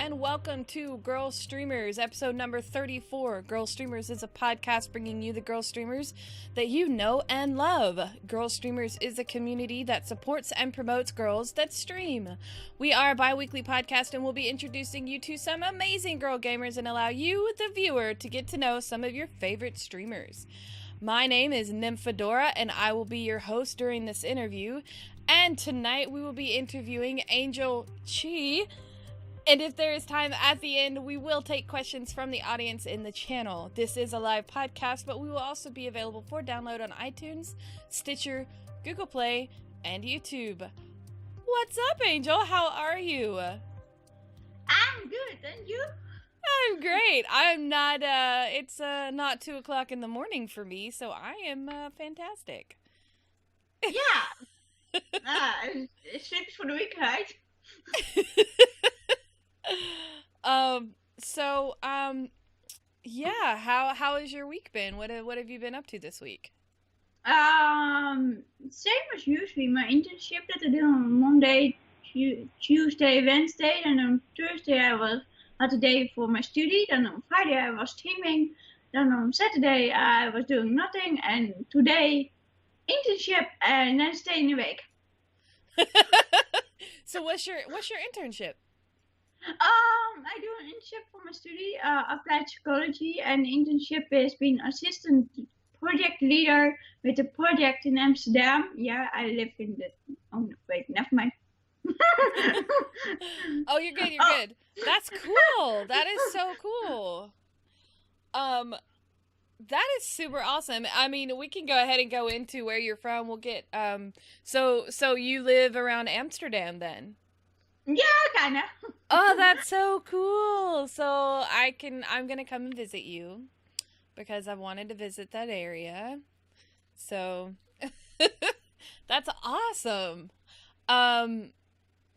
and welcome to Girlstreamers, episode number 34. Girlstreamers is a podcast bringing you the girl streamers that you know and love. Girlstreamers is a community that supports and promotes girls that stream. We are a bi-weekly podcast and we'll be introducing you to some amazing girl gamers and allow you, the viewer, to get to know some of your favorite streamers. My name is Nymphadora and I will be your host during this interview. And tonight we will be interviewing Angeltje. And if there is time at the end, we will take questions from the audience in the channel. This is a live podcast, but we will also be available for download on iTunes, Stitcher, Google Play, and YouTube. What's up, Angel? How are you? I'm good, and you? I'm great. I'm not, it's not 2 o'clock in the morning for me, so I am fantastic. Yeah. Slips for the week, right? Yeah, how has your week been? What have you been up to this week? Same as usually. My internship that I did on Monday, Tuesday, Wednesday, and on Thursday I had a day for my study. Then on Friday I was streaming. Then on Saturday I was doing nothing, and today internship, and then stay in the week. So what's your internship? I do an internship for my study, applied psychology, and internship is being assistant project leader with a project in Amsterdam. Yeah, I live in the. Oh no, wait, never mind. Oh, you're good. You're good. That's cool. That is so cool. That is super awesome. I mean, we can go ahead and go into where you're from. We'll get so you live around Amsterdam then? Yeah, kinda. Oh, that's so cool. So I'm gonna come and visit you because I wanted to visit that area. So that's awesome.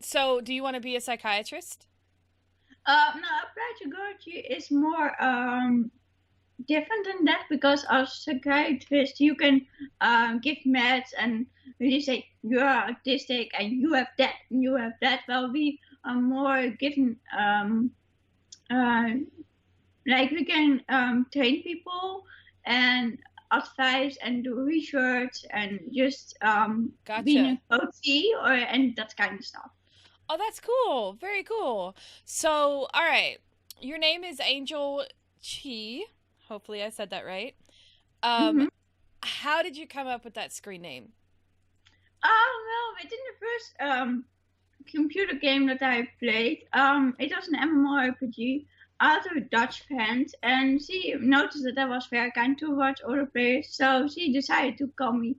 So do you want to be a psychiatrist? No, applied psychology is more different than that, because as a psychiatrist you can give meds and really say you are autistic and you have that and you have that. Well, we are more given like we can train people and advise and do research and just Gotcha. being a coachee and that kind of stuff. Oh, that's cool. Very cool. So, all right. Your name is Angeltje. Hopefully I said that right. How did you come up with that screen name? Well, within the first computer game that I played, it was an MMORPG. Other Dutch fans, and she noticed that I was very kind towards other players, so she decided to call me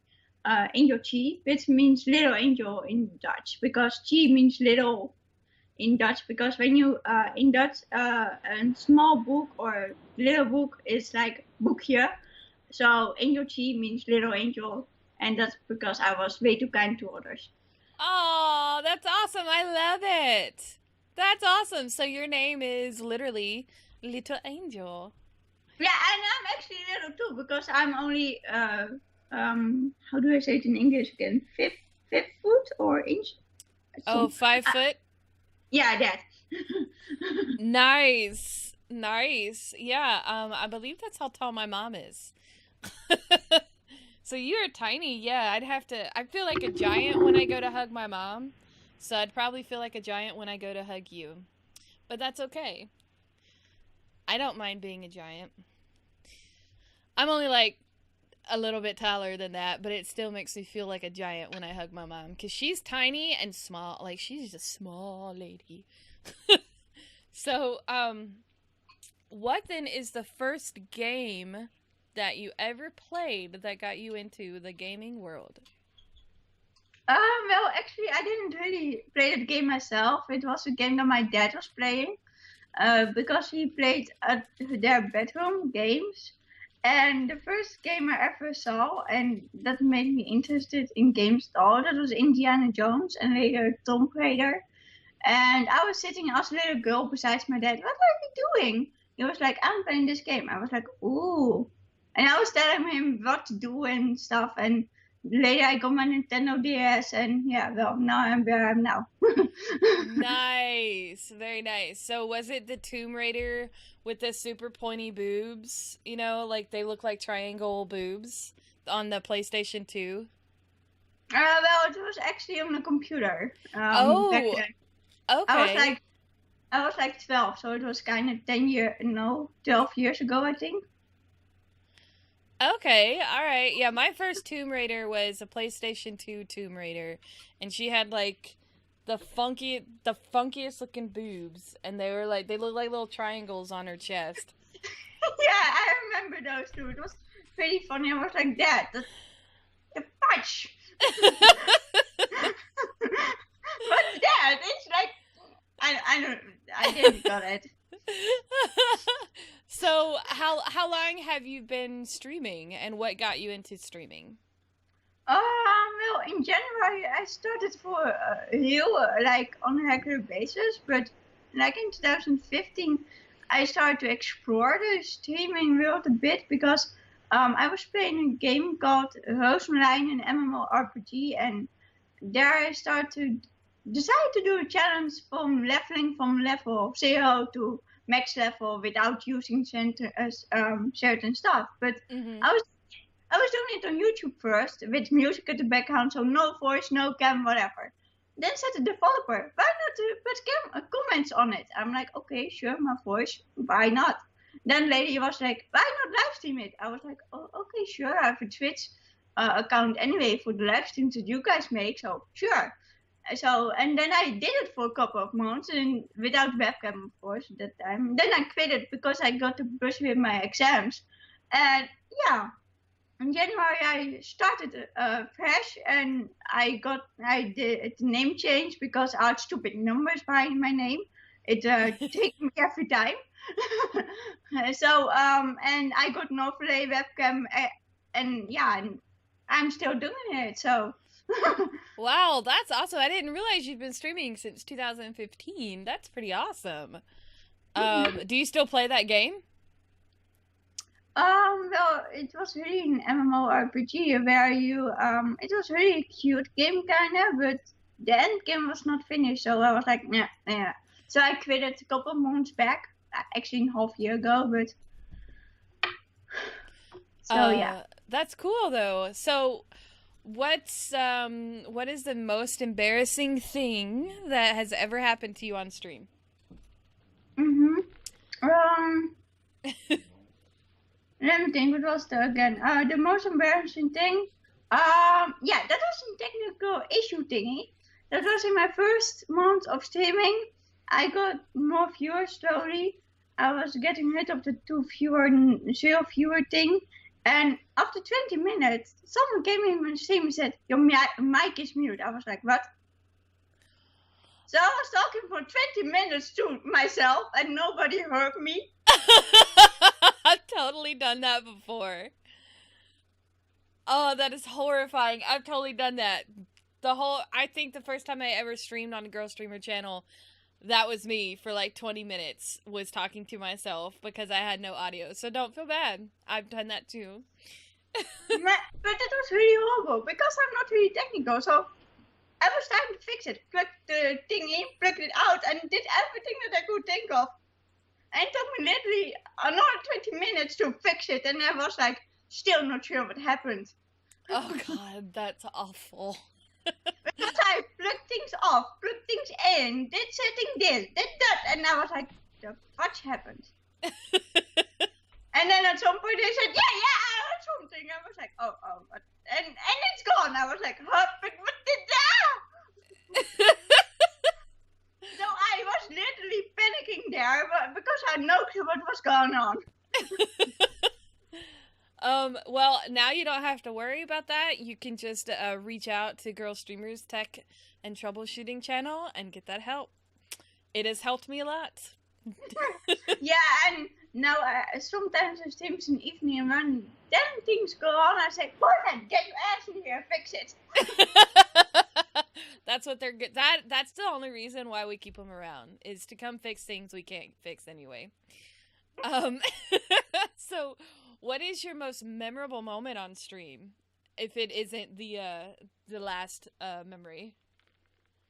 Angeltje, which means little angel in Dutch, because Tje means little in Dutch, because when you in Dutch a small book or little book is like boekje, so Angeltje means little angel, and that's because I was way too kind to others. Oh, that's awesome. I love it. That's awesome. So your name is literally Little Angel. Yeah, and I'm actually little too, because I'm only how do I say it in English again? Fifth foot or inch? Oh, 5 foot? Yeah, that. Nice. Yeah, I believe that's how tall my mom is. So you're tiny. Yeah, I feel like a giant when I go to hug my mom. So I'd probably feel like a giant when I go to hug you. But that's okay. I don't mind being a giant. I'm only like a little bit taller than that, but it still makes me feel like a giant when I hug my mom, because she's tiny and small. Like, she's a small lady. So, what then is the first game that you ever played that got you into the gaming world? Well, actually, I didn't really play that game myself. It was a game that my dad was playing, because he played at their bedroom games. And the first game I ever saw, and that made me interested in games at all, that was Indiana Jones and later Tomb Raider. And I was sitting as a little girl beside my dad. What are you doing? He was like, I'm playing this game. I was like, ooh. And I was telling him what to do and stuff. And later I got my Nintendo DS, and yeah, well, now I'm where I'm now. Nice. Very nice. So was it the Tomb Raider with the super pointy boobs? You know, like they look like triangle boobs on the PlayStation 2? Well, it was actually on the computer. Back Oh, then. I was okay. like, 12, so it was kind of 12 years ago, I think. Okay, all right. Yeah, my first Tomb Raider was a PlayStation 2 Tomb Raider, and she had like the funkiest looking boobs, and they looked like little triangles on her chest. Yeah, I remember those two. It was pretty funny. I was like, Dad, the fudge. But Dad, it's like, I didn't got it. So, how long have you been streaming, and what got you into streaming? Well, in January I started for real, like on a regular basis, but like in 2015 I started to explore the streaming world a bit because I was playing a game called Roosmarijn, an MMORPG, and there I started to decide to do a challenge from leveling from level 0 to max level without using certain stuff. But Mm-hmm. I was I was doing it on YouTube first with music at the background, so no voice, no cam, whatever. Then said the developer, why not put comments on it? I'm like, okay, sure, my voice, why not? Then lady was like, why not live stream it? I was like, oh, okay, sure, I have a Twitch account anyway for the live streams that you guys make, so sure. So, and then I did it for a couple of months, and without webcam, of course, at that time. Then I quit it because I got to push with my exams. And yeah, in January I started fresh, and I did the name change because I had stupid numbers behind my name. It takes me every time. So and I got an overlay webcam, and yeah, and I'm still doing it. So Wow, that's awesome. I didn't realize you've been streaming since 2015. That's pretty awesome. Do you still play that game? well, it was really an MMORPG where it was really a cute game kind of, but the end game was not finished, so I was like, nah, yeah. So I quit it a couple of months back, actually a half year ago, but so yeah. That's cool though. So, what is the most embarrassing thing that has ever happened to you on stream? Mhm. Um, Let me think. What was the again? The most embarrassing thing. Yeah, that was a technical issue thingy. That was in my first month of streaming. I got more viewers slowly. I was getting rid of the zero viewer thing. And after 20 minutes, someone came in my stream and said, your mic is mute. I was like, what? So I was talking for 20 minutes to myself and nobody heard me. I've totally done that before. Oh, that is horrifying. I've totally done that. I think the first time I ever streamed on a Girlstreamer channel, that was me for like 20 minutes, was talking to myself because I had no audio. So don't feel bad. I've done that too. But it was really horrible because I'm not really technical. So I was trying to fix it. Plugged the thing in, plugged it out, and did everything that I could think of. And it took me literally another 20 minutes to fix it. And I was like, still not sure what happened. Oh god, that's awful. Because I plugged things off, plugged things in, did setting this, did that. And I was like, the fudge happened. And then at some point they said, yeah, I heard something. I was like, oh, what? And it's gone. I was like, huh, but what did that? So I was literally panicking there because I know what was going on. Well, now you don't have to worry about that. You can just reach out to Girlstreamers Tech and Troubleshooting channel and get that help. It has helped me a lot. Yeah, and now sometimes I stream in the evening and when then things go on, I say, boyfriend, get your ass in here, fix it. That's what they're good. That's the only reason why we keep them around, is to come fix things we can't fix anyway. So what is your most memorable moment on stream? if it isn't the last memory?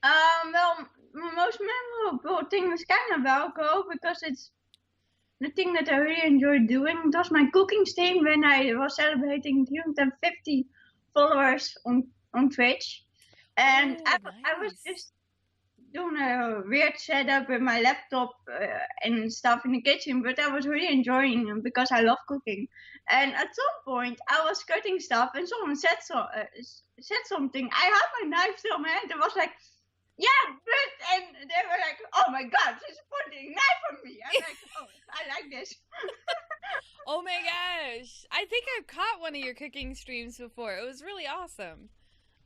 Well, most memorable thing was kind of Velcro because it's the thing that I really enjoyed doing. It was my cooking stream when I was celebrating 350 followers on Twitch. And I was just doing a weird setup with my laptop and stuff in the kitchen, but I was really enjoying it because I love cooking. And at some point, I was cutting stuff, and someone said something. I had my knife still in my hand. I was like, "Yeah, but," and they were like, "Oh my God, she's pointing a knife at me." I'm like, "Oh, I like this." Oh my gosh! I think I've caught one of your cooking streams before. It was really awesome.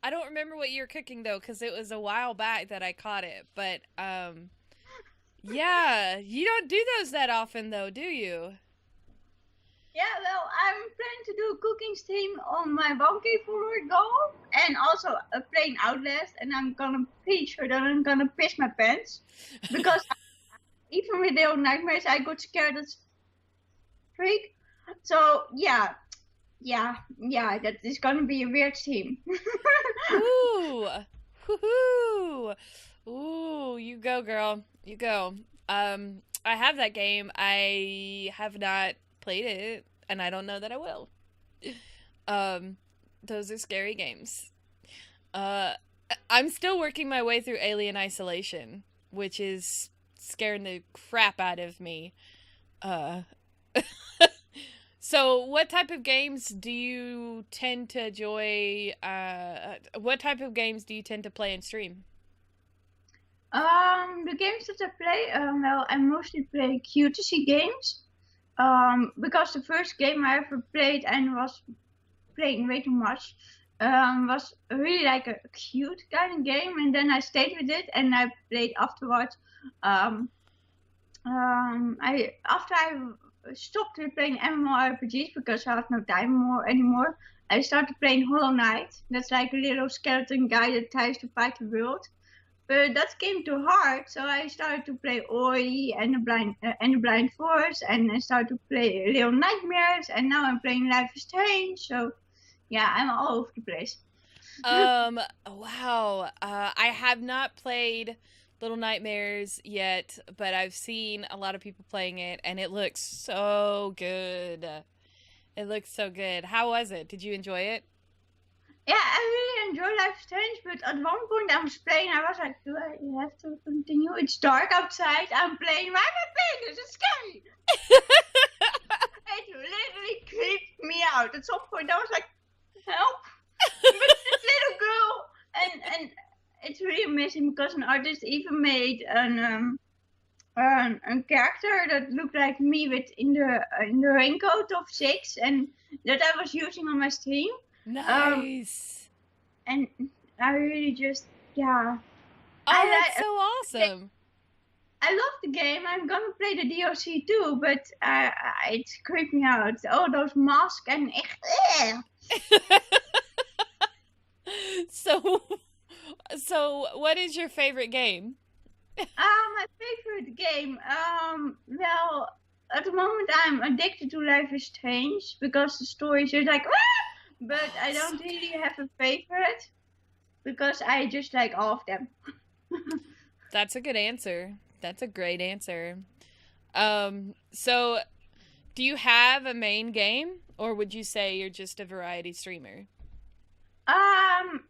I don't remember what you were cooking though, because it was a while back that I caught it. But yeah, you don't do those that often though, do you? Yeah, well, I'm planning to do a cooking stream on my 1K follower goal and also a plain Outlast, and I'm gonna pretty sure that I'm gonna piss my pants because even with the old nightmares, I got scared as freak. So yeah, that is gonna be a weird stream. Ooh, woohoo! Ooh, you go, girl. You go. I have that game. I have not played it, and I don't know that I will. Those are scary games. I'm still working my way through Alien Isolation, which is scaring the crap out of me. So what type of games do you tend to enjoy? What type of games do you tend to play and stream? The games that I play, well, I mostly play QTC games. Because the first game I ever played and was playing way too much, was really like a cute kind of game, and then I stayed with it and I played afterwards. After I stopped playing MMORPGs because I had no time anymore, I started playing Hollow Knight. That's like a little skeleton guy that tries to fight the world. But that came too hard, so I started to play Ori and the Blind Forest, and I started to play Little Nightmares, and now I'm playing Life is Strange. So, yeah, I'm all over the place. Wow. I have not played Little Nightmares yet, but I've seen a lot of people playing it, and it looks so good. It looks so good. How was it? Did you enjoy it? Yeah, I really enjoy Life is Strange, but at one point I was playing, I was like, do I have to continue? It's dark outside, I'm playing, why am I playing this? It's scary! It literally creeped me out. At some point I was like, help! But this little girl, and it's really amazing because an artist even made a character that looked like me with in the raincoat of 6, and that I was using on my stream. Nice. And I really just, yeah. Oh, that's so awesome. I love the game. I'm gonna play the DLC too, but it's creeped me out. Oh, those masks and So what is your favorite game? My favorite game. Well, at the moment I'm addicted to Life is Strange because the story is just like, but I don't really have a favorite because I just like all of them. That's a good answer. That's a great answer. So do you have a main game, or would you say you're just a variety streamer? I'm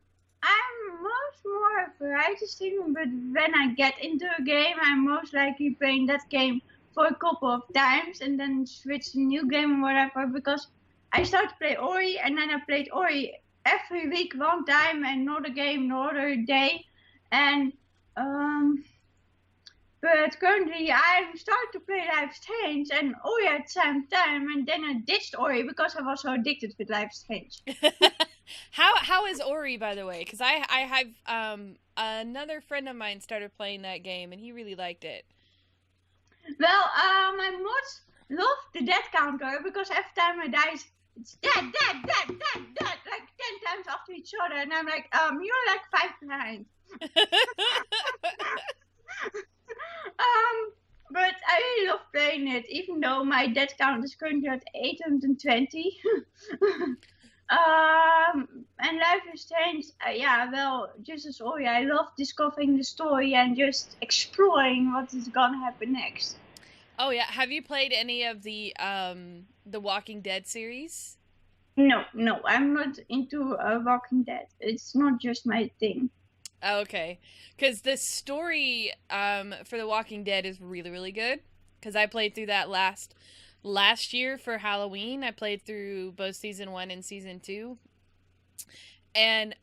most more a variety streamer, but when I get into a game, I'm most likely playing that game for a couple of times and then switch to a new game or whatever, because I started to play Ori, and then I played Ori every week one time, and another game another day. And but currently I'm starting to play Life is Strange and Ori at the same time, and then I ditched Ori because I was so addicted with Life is Strange. How is Ori, by the way? Because I have another friend of mine started playing that game and he really liked it. Well, my mods love the death counter because every time I die, it's dead, like 10 times after each other, and I'm like, you're like 5 behind. But I really love playing it, even though my death count is currently at 820. And Life is Strange, yeah, well, just as Ori, I love discovering the story and just exploring what is gonna happen next. Oh yeah, have you played any of the Walking Dead series? No, I'm not into Walking Dead. It's not just my thing. Oh, okay, because the story for The Walking Dead is really really good. Because I played through that last year for Halloween. I played through both season 1 and season 2, and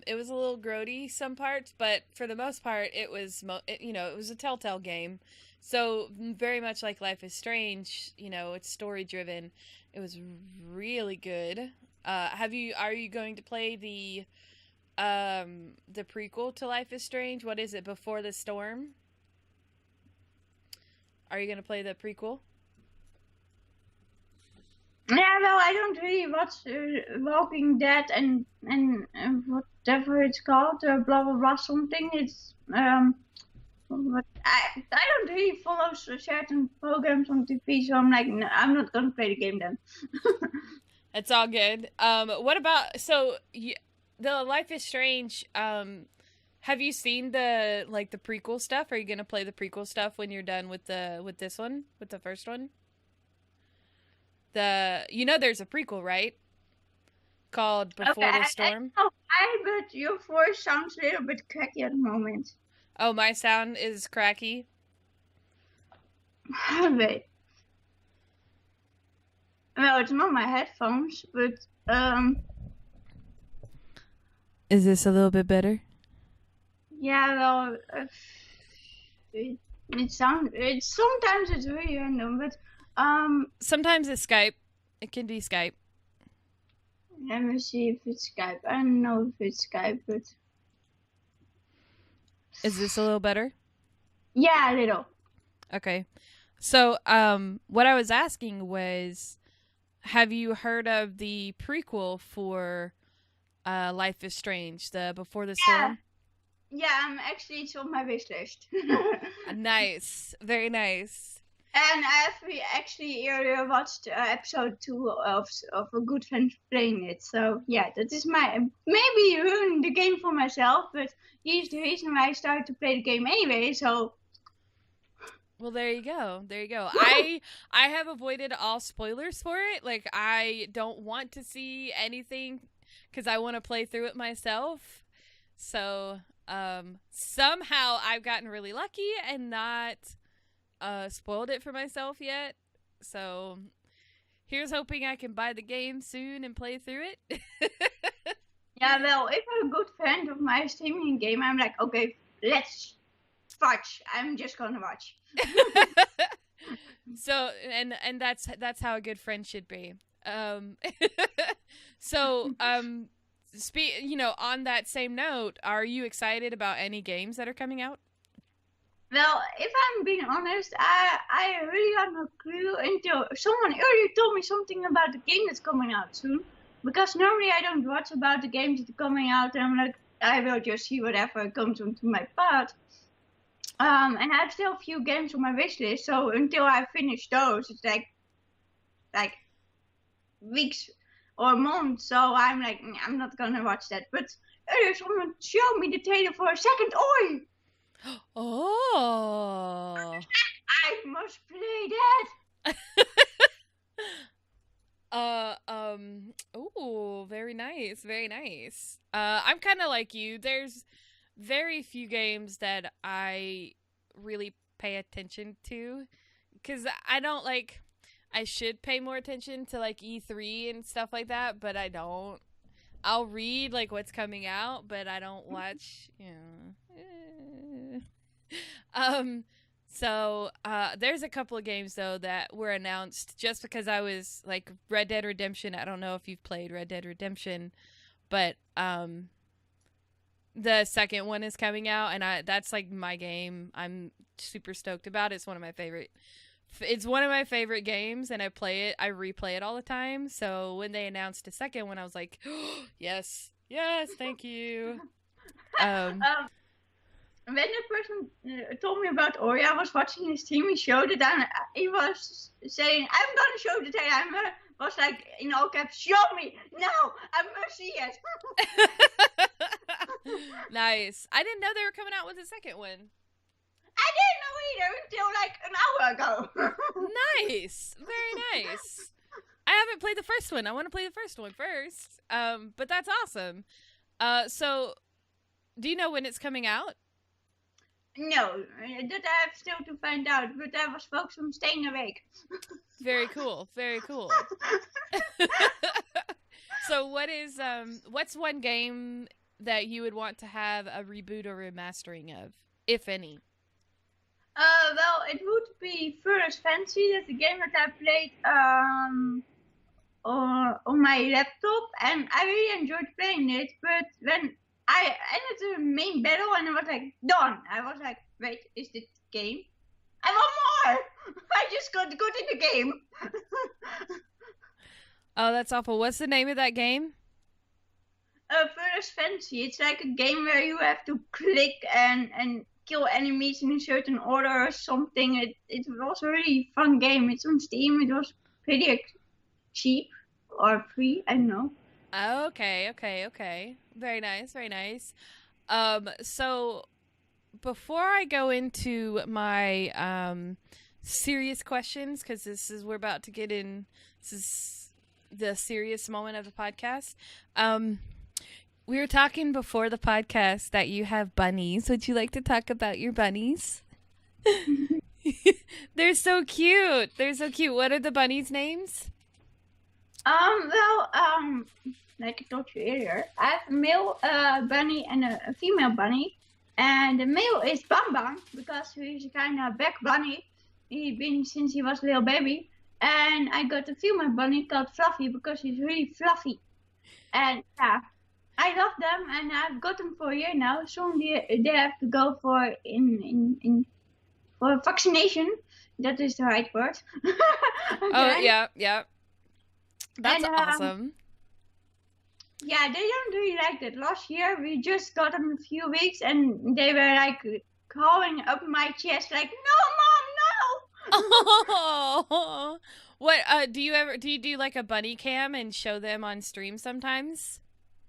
it was a little grody some parts, but for the most part, it was it was a Telltale game, so very much like Life is Strange. It's story driven. It was really good. Are you going to play the prequel to Life is Strange? What is it? Before the Storm? Are you going to play the prequel? Yeah, well, I don't really watch Walking Dead and whatever it's called, blah blah blah something. It's but I don't really follow certain programs on TV, so I'm like, no, I'm not gonna play the game then. It's all good. What about the Life is Strange? Have you seen the prequel stuff? Are you gonna play the prequel stuff when you're done with this one, with the first one? There's a prequel, right? Called Before Okay, the Storm. I know why, but your voice sounds a little bit cracky at the moment. Oh, my sound is cracky. Wait. Well, it's not my headphones, but Is this a little bit better? yeah, well, it sounds. Sometimes it's really random, but Sometimes it's Skype. It can be Skype. let me see if it's Skype. I don't know if it's Skype, but Is this a little better? yeah, a little. Okay. So, what I was asking was, have you heard of the prequel for Life is Strange, the Before the Storm? Yeah, it's on my wish list. Nice. Very nice. And I've actually earlier watched episode 2 of a good friend playing it. So yeah, that is maybe ruining the game for myself, but he's the reason why I started to play the game anyway. So well, there you go. There you go. I have avoided all spoilers for it. Like, I don't want to see anything because I want to play through it myself. So somehow I've gotten really lucky and not spoiled it for myself yet. So here's hoping I can buy the game soon and play through it. yeah, well, if I'm a good friend of my streaming game, I'm like, okay, let's watch. I'm just gonna watch. So and that's how a good friend should be. So on that same note, are you excited about any games that are coming out? Well, if I'm being honest, I really have no clue until someone earlier told me something about the game that's coming out soon. Because normally I don't watch about the games that are coming out, and I'm like, I will just see whatever comes onto my path. And I have still a few games on my wish list, so until I finish those, it's like weeks or months. So I'm like, I'm not gonna watch that. But earlier someone showed me the trailer for a second Oi. Oh. I must play that. Oh, very nice, very nice. I'm kind of like you. There's very few games that I really pay attention to because I don't I should pay more attention to E3 and stuff like that, but I don't. I'll read what's coming out, but I don't watch, So there's a couple of games though that were announced just because I was Red Dead Redemption. I don't know if you've played Red Dead Redemption, but the second one is coming out, and that's my game. I'm super stoked about it. It's one of my favorite games, and I replay it all the time. So when they announced a second one, I was like, oh, yes, thank you. When the person told me about Ori, I was watching his stream. He showed it, and he was saying, "I'm gonna show the trailer. I'm was like in all caps, show me now, I must see it. Nice. I didn't know they were coming out with a second one. I didn't know either until like an hour ago. Nice. Very nice. I haven't played the first one. I want to play the first one first. But that's awesome. So do you know when it's coming out? No, that I have still to find out, but I was focused on staying awake. Very cool. Very cool. So what's one game that you would want to have a reboot or remastering of, if any? Well, it would be First Fantasy. That's a game that I played on my laptop, and I really enjoyed playing it. But when I ended the main battle and I was like, done. I was like, wait, is this game? I want more! I just got good in the game. Oh, that's awful. What's the name of that game? First Fantasy. It's like a game where you have to click and kill enemies in a certain order or something. It was a really fun game. It's on Steam. It was pretty cheap or free. I don't know. Okay. Very nice. So before I go into my serious questions, because we're about to get in, this is the serious moment of the podcast. We were talking before the podcast that you have bunnies. Would you like to talk about your bunnies? They're so cute. What are the bunnies' names? Like I told you earlier, I have a male bunny and a female bunny. And the male is Bam Bam because he's a kind of back bunny. He's been since he was a little baby. And I got a female bunny called Fluffy because he's really fluffy. And yeah, I love them and I've got them for a year now. Soon they have to go for vaccination. That is the right word. Okay. Oh yeah. That's awesome. Yeah, they don't really like that. Last year we just got them a few weeks and they were like crawling up my chest like, no, Mom, no! Oh, what do you do like a bunny cam and show them on stream sometimes?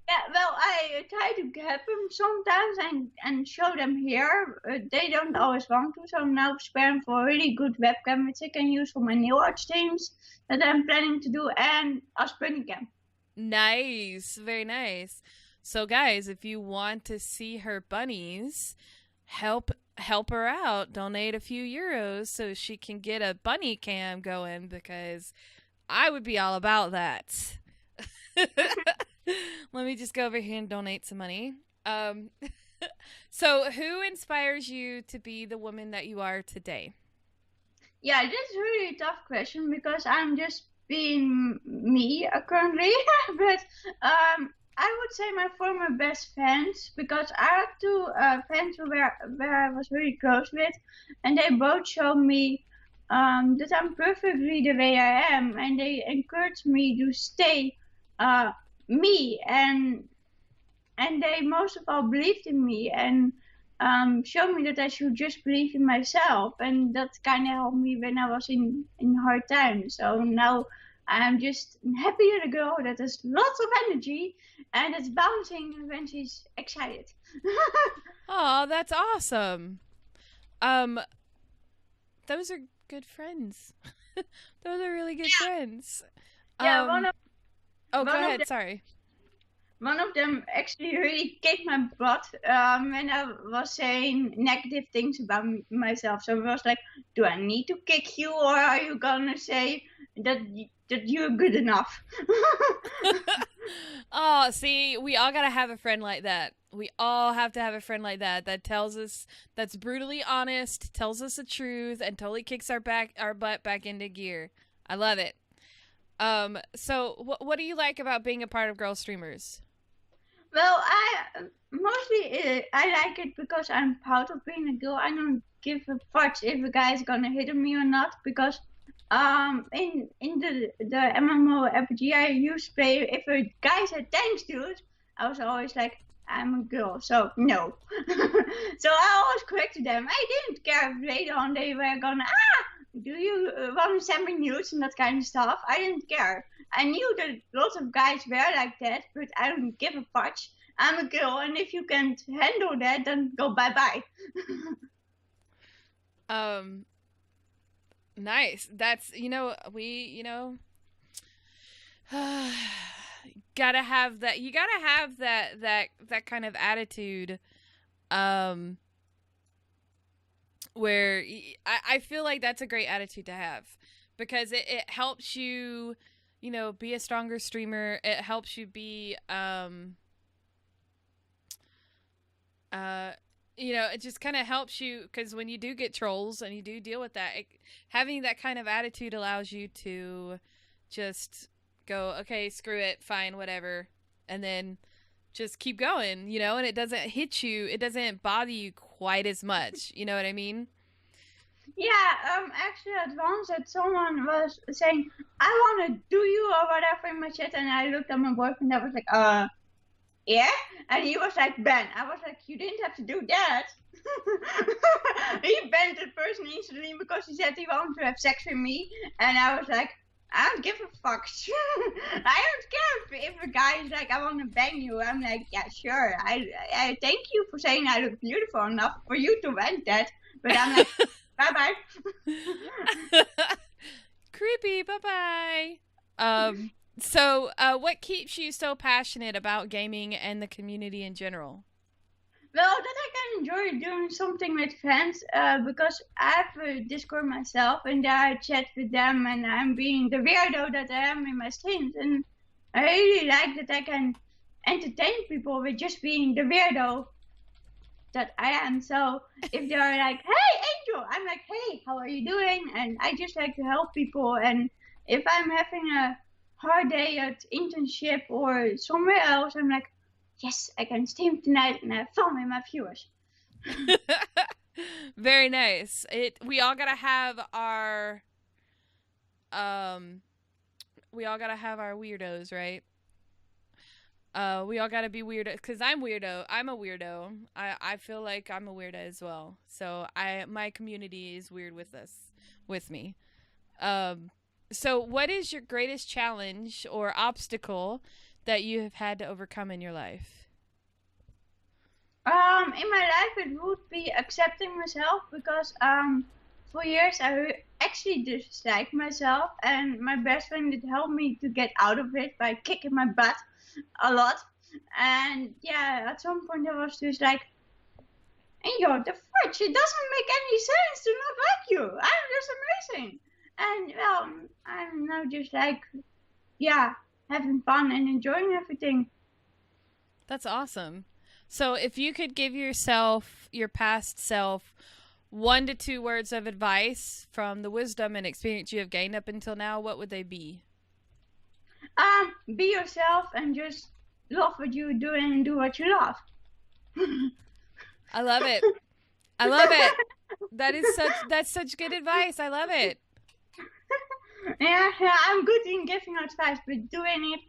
Yeah, well, I try to get them sometimes and show them here. They don't always want to, so I'm now sparing for a really good webcam which I can use for my nail art streams that I'm planning to do and as bunny cam. Nice, very nice. So guys, if you want to see her bunnies, help her out, donate a few euros so she can get a bunny cam going, because I would be all about that. Let me just go over here and donate some money. So who inspires you to be the woman that you are today? Yeah, that's really a tough question because I'm just being me currently. But I would say my former best friends, because I had two friends where I was really close with, and they both showed me that I'm perfectly the way I am, and they encouraged me to stay me, and they most of all believed in me and showed me that I should just believe in myself, and that kind of helped me when I was in hard times. So now I'm just a happy little girl that has lots of energy and it's bouncing when she's excited. Oh, that's awesome. Those are good friends. Those are really good friends. Yeah, go ahead. Sorry. One of them actually really kicked my butt when I was saying negative things about myself. So it was like, do I need to kick you, or are you gonna say that you're good enough? Oh, see, we all gotta have a friend like that. We all have to have a friend like that tells us, that's brutally honest, tells us the truth, and totally kicks our butt back into gear. I love it. So what do you like about being a part of Girlstreamers? Well, I like it because I'm proud of being a girl. I don't give a fuck if a guy is gonna hit on me or not, because in the MMO RPG I used to play, if a guy said thanks dude, I was always like, I'm a girl, so no. So I always corrected them. I didn't care if later on they were gonna do you want to send me nudes and that kind of stuff? I didn't care. I knew that lots of guys were like that, but I don't give a fudge. I'm a girl, and if you can't handle that, then go bye-bye. Nice. That's, gotta have that. You gotta have that kind of attitude, where I feel like that's a great attitude to have, because it helps you, be a stronger streamer. It helps you be, it just kind of helps you, because when you do get trolls and you do deal with that, having that kind of attitude allows you to just go, okay, screw it, fine, whatever, and then just keep going, and it doesn't hit you, it doesn't bother you quite as much, you know what I mean? Yeah, actually at once that someone was saying, I want to do you or whatever in my chat, and I looked at my boyfriend, I was like, yeah? And he was like, Ben. I was like, you didn't have to do that. He banned the person instantly because he said he wanted to have sex with me. And I was like, I don't give a fuck. I don't care if a guy is like, I want to bang you. I'm like, yeah, sure. I thank you for saying I look beautiful enough for you to want that. But I'm like, bye-bye. Creepy, bye-bye. So, what keeps you so passionate about gaming and the community in general? Well, that I can enjoy doing something with friends, because I have a Discord myself, and there I chat with them, and I'm being the weirdo that I am in my streams, and I really like that I can entertain people with just being the weirdo that I am. So if they're like, "Hey, Angel," I'm like, "Hey, how are you doing?" And I just like to help people, and if I'm having a hard day at internship or somewhere else, I'm like, yes, I can stream tonight and have fun with my viewers. Very nice. We all gotta have our weirdos, right? We all gotta be weirdo, because I'm a weirdo. I feel like I'm a weirdo as well. So my community is weird with me. So what is your greatest challenge or obstacle that you have had to overcome in your life? In my life, it would be accepting myself, because for years I actually disliked myself, and my best friend did help me to get out of it by kicking my butt a lot. And yeah, at some point I was just like, Angel, the fudge, it doesn't make any sense to not like you. I'm just amazing. And well, I'm now just like, yeah, having fun and enjoying everything. That's awesome. So if you could give your past self, 1 to 2 words of advice from the wisdom and experience you have gained up until now, what would they be? Be yourself and just love what you're doing and do what you love. I love it. I love it. That's such good advice. I love it. Yeah, I'm good in giving advice, but doing it.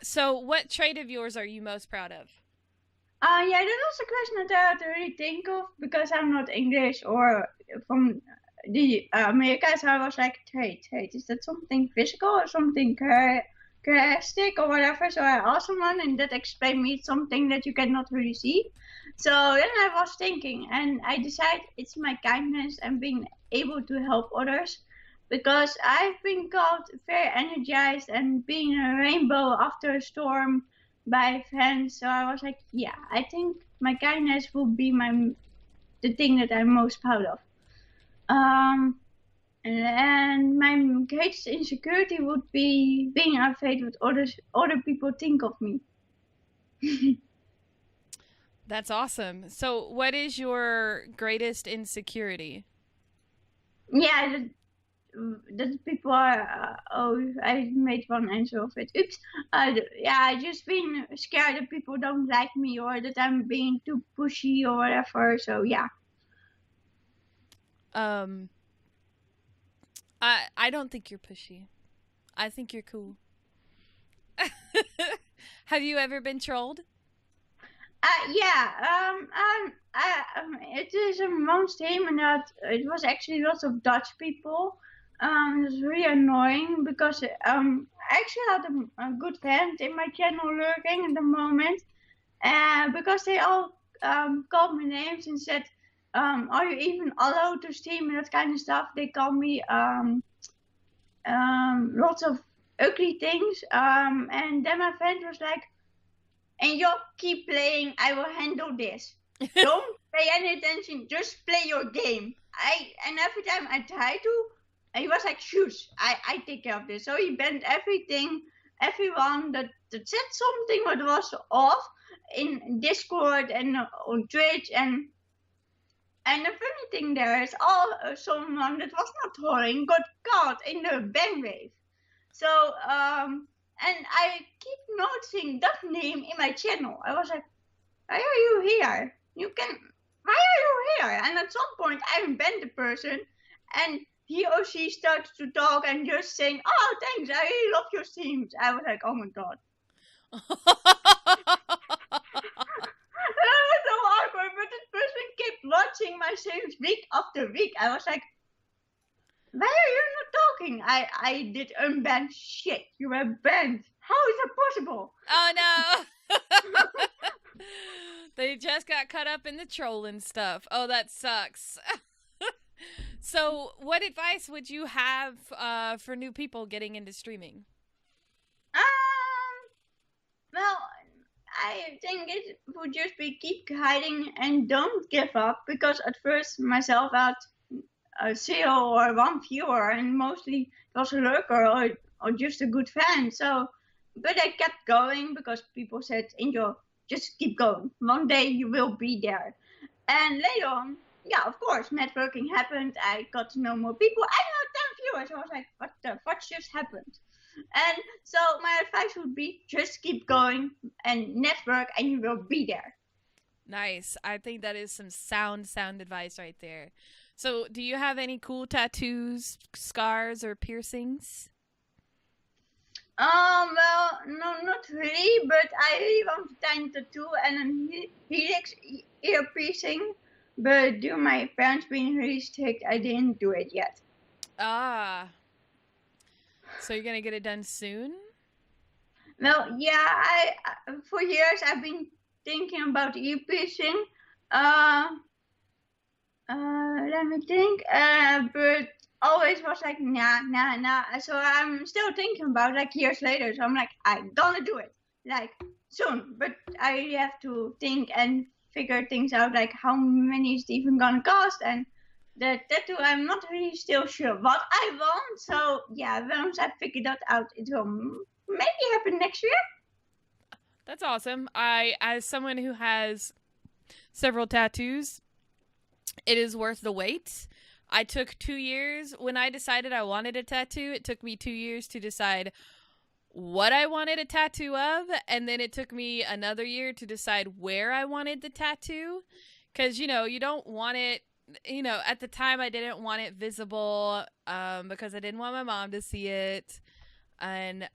So, what trait of yours are you most proud of? Yeah, that was a question that I had to really think of, because I'm not English or from the America, so I was like, trait, is that something physical or something characteristic or whatever? So I asked someone, and that explained me something that you cannot really see. So then I was thinking, and I decided it's my kindness and being able to help others, because I've been called very energized and being a rainbow after a storm by fans. So I was like, yeah, I think my kindness will be the thing that I'm most proud of. And my greatest insecurity would be being afraid what other people think of me. That's awesome. So, what is your greatest insecurity? Yeah, that people are. I made one answer of it. Oops. Yeah, I just been scared that people don't like me, or that I'm being too pushy or whatever. So yeah. I don't think you're pushy. I think you're cool. Have you ever been trolled? Yeah, it is a most team, and that it was actually lots of Dutch people. It was really annoying because I actually had a good friend in my channel lurking at the moment, because they all called me names and said, "Are you even allowed to stream?" and that kind of stuff. They call me lots of ugly things, and then my friend was like, and you keep playing, I will handle this. Don't pay any attention, just play your game. And every time I try to, he was like, shush, I take care of this. So he banned everyone that said something that was off in Discord and on Twitch, and the funny thing there is all someone that was not trolling got caught in the ban wave. So and I keep noticing that name in my channel. I was like, why are you here? Why are you here? And at some point I banned the person, and he or she started to talk and just saying, oh, thanks, I really love your streams. I was like, oh my god. That was so awkward, but this person kept watching my streams week after week. I was like, why are you not talking? I did unban shit. You were banned. How is that possible? Oh no. They just got caught up in the trolling stuff. Oh, that sucks. So, what advice would you have for new people getting into streaming? Well, I think it would just be keep hiding and don't give up, because at first myself had a 0 or 1 viewer, and mostly it was a lurker or just a good fan. So, but I kept going because people said, Angel, just keep going. One day you will be there. And later on, yeah, of course, networking happened. I got to know more people. I had 10 viewers. I was like, what the fuck just happened? And so my advice would be just keep going and network, and you will be there. Nice. I think that is some sound advice right there. So, do you have any cool tattoos, scars, or piercings? Well, no, not really, but I really want a tiny tattoo and a helix ear piercing. But due to my parents being really strict, I didn't do it yet. Ah. So you're gonna get it done soon? Well, yeah, I for years I've been thinking about ear piercing. Let me think. But always was like, nah. So I'm still thinking about like years later. So I'm like, I'm gonna do it like soon. But I really have to think and figure things out, like how many is it even gonna cost, and the tattoo. I'm not really still sure what I want. So yeah, once I figure that out, it will maybe happen next year. That's awesome. As someone who has several tattoos, it is worth the wait. I took 2 years when I decided I wanted a tattoo. It took me 2 years to decide what I wanted a tattoo of, and then it took me another year to decide where I wanted the tattoo, because you don't want it. At the time I didn't want it visible, because I didn't want my mom to see it. And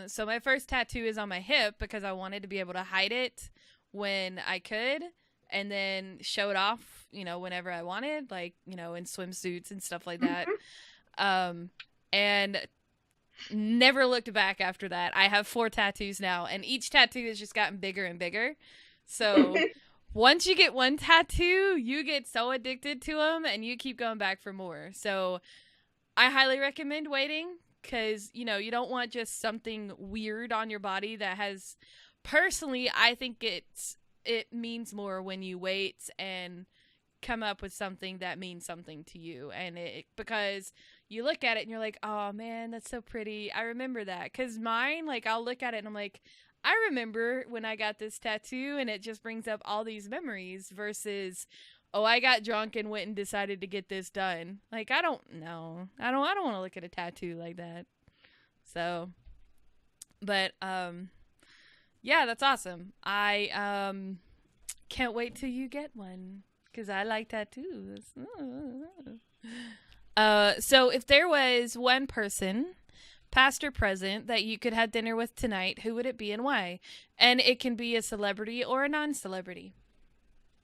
so my first tattoo is on my hip because I wanted to be able to hide it when I could, and then show it off, whenever I wanted, like, in swimsuits and stuff like that. And never looked back after that. I have 4 tattoos now, and each tattoo has just gotten bigger and bigger. So once you get one tattoo, you get so addicted to them and you keep going back for more. So I highly recommend waiting, because, you don't want just something weird on your body that has, personally, I think it means more when you wait and come up with something that means something to you. And because you look at it and you're like, oh man, that's so pretty. I remember that. Because mine, like, I'll look at it and I'm like, I remember when I got this tattoo, and it just brings up all these memories versus, oh, I got drunk and went and decided to get this done. Like, I don't know. I don't want to look at a tattoo like that. So, but, yeah, that's awesome. I, can't wait till you get one, because I like tattoos. So if there was one person past or present, that you could have dinner with tonight, who would it be and why? And it can be a celebrity or a non-celebrity.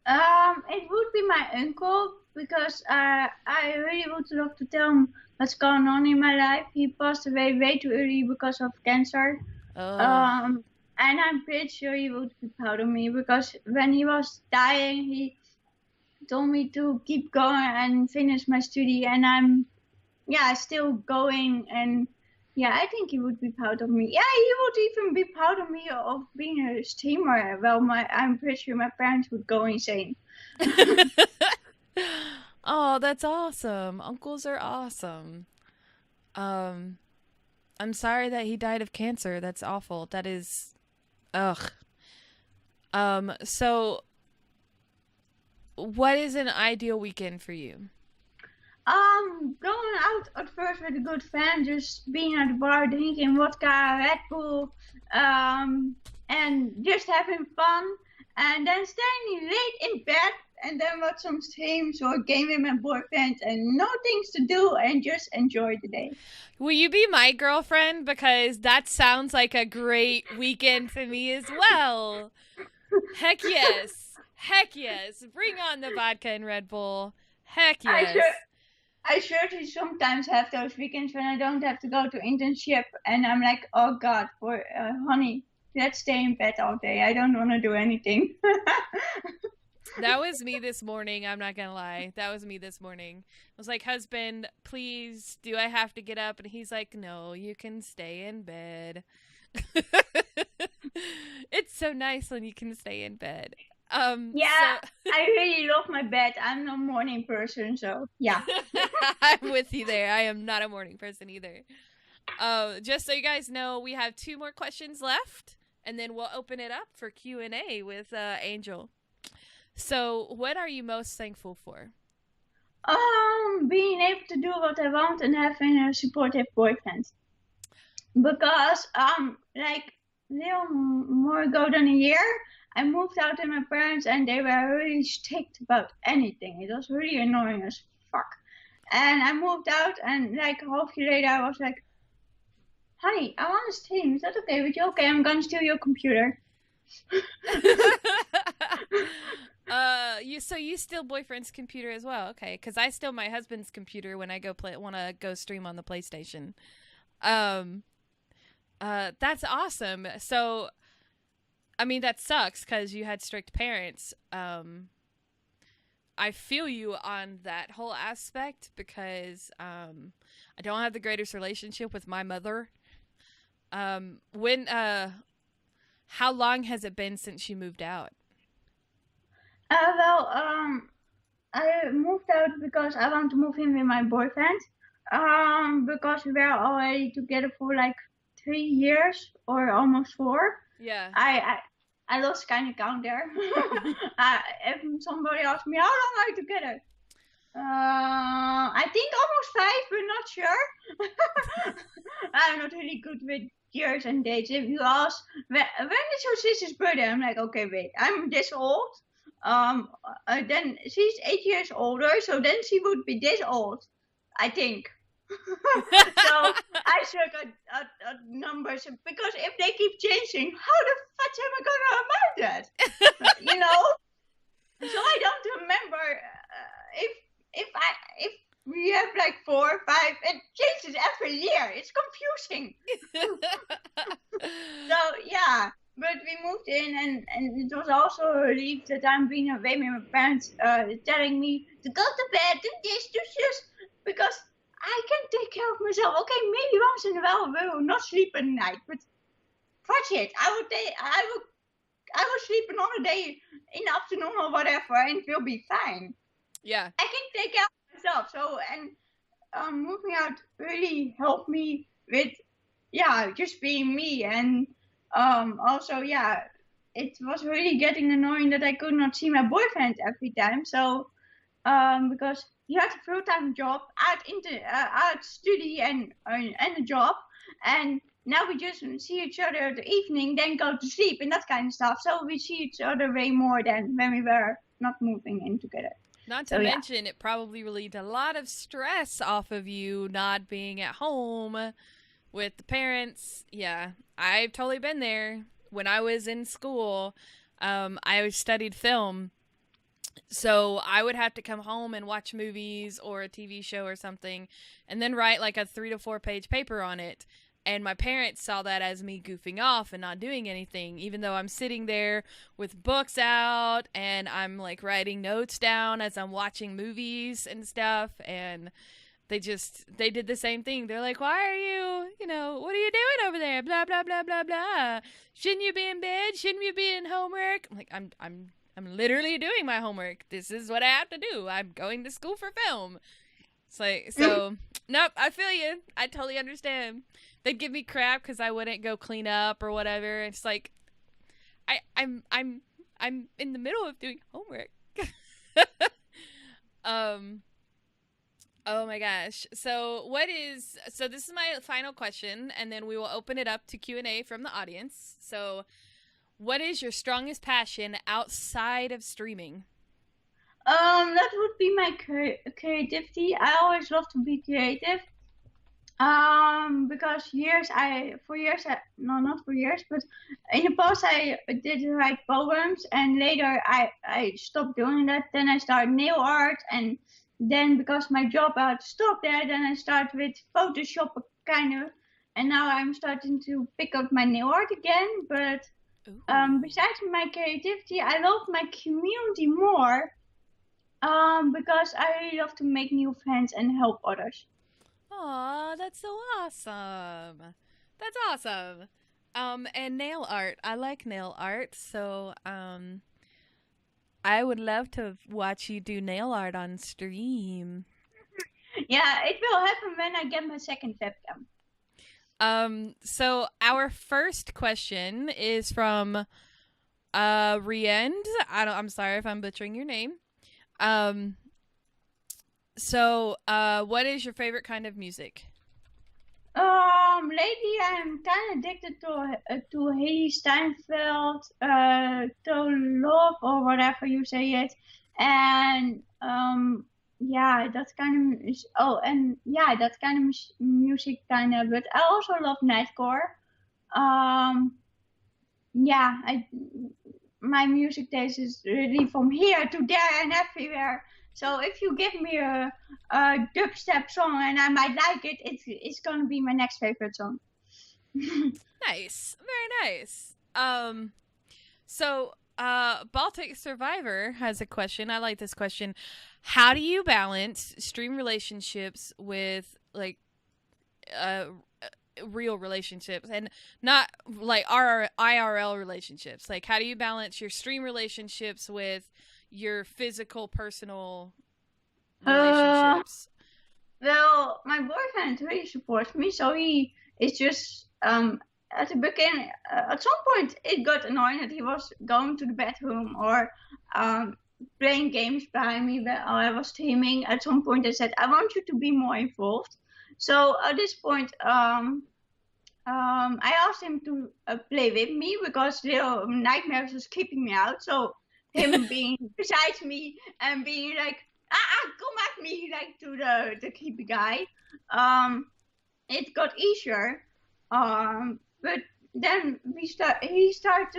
It would be my uncle because I really would love to tell him what's going on in my life. He passed away way too early because of cancer. Oh. And I'm pretty sure he would be proud of me because when he was dying, he told me to keep going and finish my study, and I'm still going, and I think he would be proud of me. Yeah, he would even be proud of me of being a streamer. Well, I'm pretty sure my parents would go insane. Oh, that's awesome. Uncles are awesome. I'm sorry that he died of cancer. That's awful. That is, ugh. So what is an ideal weekend for you? Going out at first with a good friend, just being at the bar, drinking vodka, Red Bull, and just having fun, and then staying late in bed, and then watch some streams or game with my boyfriend, and no things to do, and just enjoy the day. Will you be my girlfriend? Because that sounds like a great weekend for me as well. Heck yes. Heck yes. Bring on the vodka and Red Bull. Heck yes. I certainly sometimes have those weekends when I don't have to go to internship, and I'm like, oh God, honey, let's stay in bed all day. I don't want to do anything. That was me this morning. I'm not going to lie. That was me this morning. I was like, husband, please, do I have to get up? And he's like, no, you can stay in bed. It's so nice when you can stay in bed. I really love my bed. I'm not a morning person, so yeah. I'm with you there. I am not a morning person either. Just so you guys know, we have 2 more questions left, and then we'll open it up for Q&A with Angel. So, what are you most thankful for? Being able to do what I want and having a supportive boyfriend. Because like a little more ago than a year, I moved out with my parents, and they were really strict about anything. It was really annoying as fuck. And I moved out, and like a half year later, I was like, honey, I want to stream. Is that okay with you? Okay, I'm gonna steal your computer. So you steal boyfriend's computer as well? Okay, because I steal my husband's computer when I want to go stream on the PlayStation. That's awesome. So, I mean, that sucks because you had strict parents. I feel you on that whole aspect because I don't have the greatest relationship with my mother. How long has it been since you moved out? I moved out because I want to move in with my boyfriend. Because we were already together for like 3 years or almost 4. Yeah. I lost kind of count there. If somebody asked me how long are you together, I think almost 5, but not sure. I'm not really good with years and dates. If you ask when is your sister's birthday, I'm like, okay, wait, I'm this old. Then she's 8 years older, so then she would be this old, I think. So I circle at numbers because if they keep changing, how the fuck am I gonna remember that? You know? So I don't remember if we have like 4 or 5, it changes every year. It's confusing. So yeah, but we moved in, and it was also a relief that I'm being away with my parents, telling me to go to bed, do this, do this, because I can take care of myself. Okay, maybe once in a while we will not sleep at night, but fuck it. I will sleep another day in the afternoon or whatever, and we'll be fine. Yeah. I can take care of myself. So, and moving out really helped me with, just being me. And also, it was really getting annoying that I could not see my boyfriend every time. So, because he had a full-time job at study and a job, and now we just see each other in the evening, then go to sleep and that kind of stuff. So we see each other way more than when we were not moving in together. Not to mention, it probably relieved a lot of stress off of you not being at home with the parents. Yeah, I've totally been there. When I was in school, I studied film. So I would have to come home and watch movies or a TV show or something and then write like a 3 to 4 page paper on it. And my parents saw that as me goofing off and not doing anything, even though I'm sitting there with books out and I'm like writing notes down as I'm watching movies and stuff. And they did the same thing. They're like, why are you, what are you doing over there? Blah, blah, blah, blah, blah. Shouldn't you be in bed? Shouldn't you be in homework? I'm like, I'm literally doing my homework. This is what I have to do. I'm going to school for film. It's like, so, nope, I feel you. I totally understand. They'd give me crap because I wouldn't go clean up or whatever. It's like, I'm in the middle of doing homework. Oh my gosh. So this is my final question, and then we will open it up to Q&A from the audience. So what is your strongest passion outside of streaming? That would be my creativity. I always love to be creative. Because not for years, but in the past I did write poems, and later I stopped doing that. Then I started nail art, and then because my job I had to stop there, then I started with Photoshop kind of, and now I'm starting to pick up my nail art again. But besides my creativity, I love my community more, because I really love to make new friends and help others. Aw, that's so awesome. That's awesome. And nail art. I like nail art, so I would love to watch you do nail art on stream. Yeah, it will happen when I get my second webcam. So our first question is from Riend. I'm sorry if I'm butchering your name. So, what is your favorite kind of music? Lately I'm kind of addicted to Haley Steinfeld, to Love or whatever you say it, and yeah, that's kind of that's kind of music kind of. But I also love nightcore. Yeah, my music taste is really from here to there and everywhere. So if you give me a dubstep song and I might like it, it's gonna be my next favorite song. Nice, very nice. So Baltic Survivor has a question. I like this question. How do you balance stream relationships with like real relationships and not like IRL relationships? Like, how do you balance your stream relationships with your physical, personal relationships? Well, my boyfriend really supports me, so he is just at the beginning. At some point, it got annoying that he was going to the bathroom or playing games behind me while I was streaming. At some point, I said, "I want you to be more involved." So at this point, I asked him to play with me because Little Nightmares was keeping me out. So him being beside me and being like, come at me, like to the creepy guy. It got easier. But then he started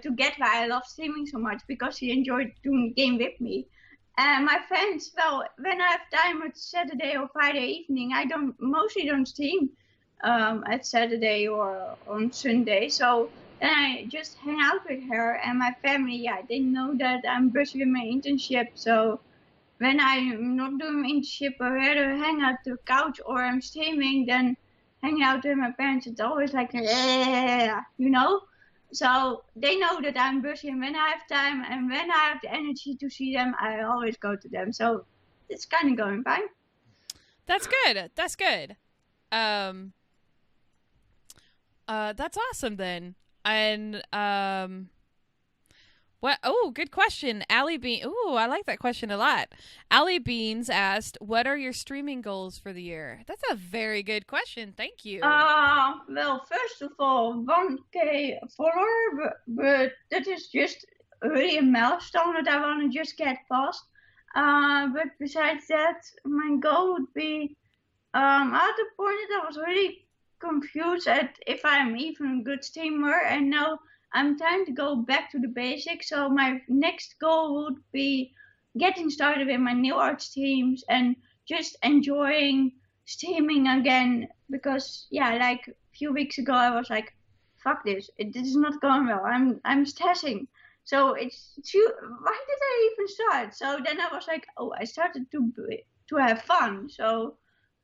to get why I love streaming so much, because he enjoyed doing the game with me. And my friends, well, when I have time at Saturday or Friday evening, I mostly don't stream at Saturday or on Sunday. So then I just hang out with her and my family. Yeah, they know that I'm busy with my internship. So when I'm not doing my internship, I rather hang out the couch or I'm streaming than hanging out with my parents. It's always like, So they know that I'm busy, and when I have time and when I have the energy to see them, I always go to them. So it's kind of going fine. That's good. That's good. That's awesome then. And what? Oh, good question, Allie Bean. Oh, I like that question a lot. Allie Beans asked, "What are your streaming goals for the year?" That's a very good question. Thank you. Well, first of all, 1K follower, but that is just really a milestone that I want to just get past. But besides that, my goal would be at the point that I was really confused at if I'm even a good streamer, and now I'm trying to go back to the basics. So my next goal would be getting started with my nail art streams and just enjoying streaming again. Because yeah, like a few weeks ago, I was like, "Fuck this! This is not going well. I'm stressing." So why did I even start? So then I was like, oh, I started to have fun. So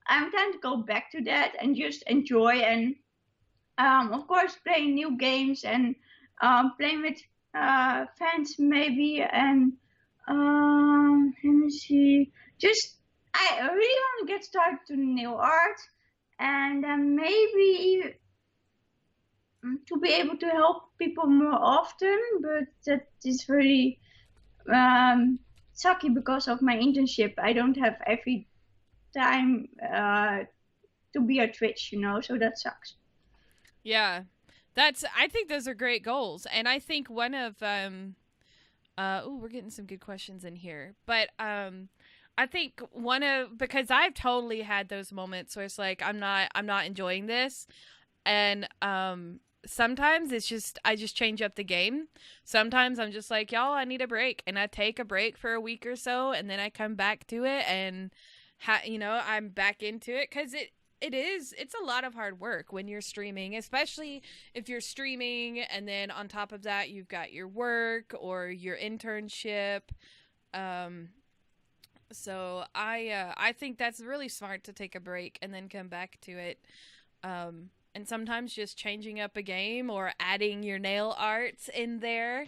I'm trying to go back to that and just enjoy and of course playing new games and playing with fans maybe and let me see. Just I really want to get started to nail art and then maybe to be able to help people more often, but that is really sucky because of my internship. I don't have every time to be a Twitch, so that sucks. Yeah. I think those are great goals. And I think one of we're getting some good questions in here. But I think because I've totally had those moments where it's like I'm not enjoying this, and sometimes I just change up the game. Sometimes I'm just like, y'all, I need a break, and I take a break for a week or so, and then I come back to it, and I'm back into it because it's a lot of hard work when you're streaming, especially if you're streaming and then on top of that you've got your work or your internship. So I think that's really smart to take a break and then come back to it. And sometimes just changing up a game or adding your nail arts in there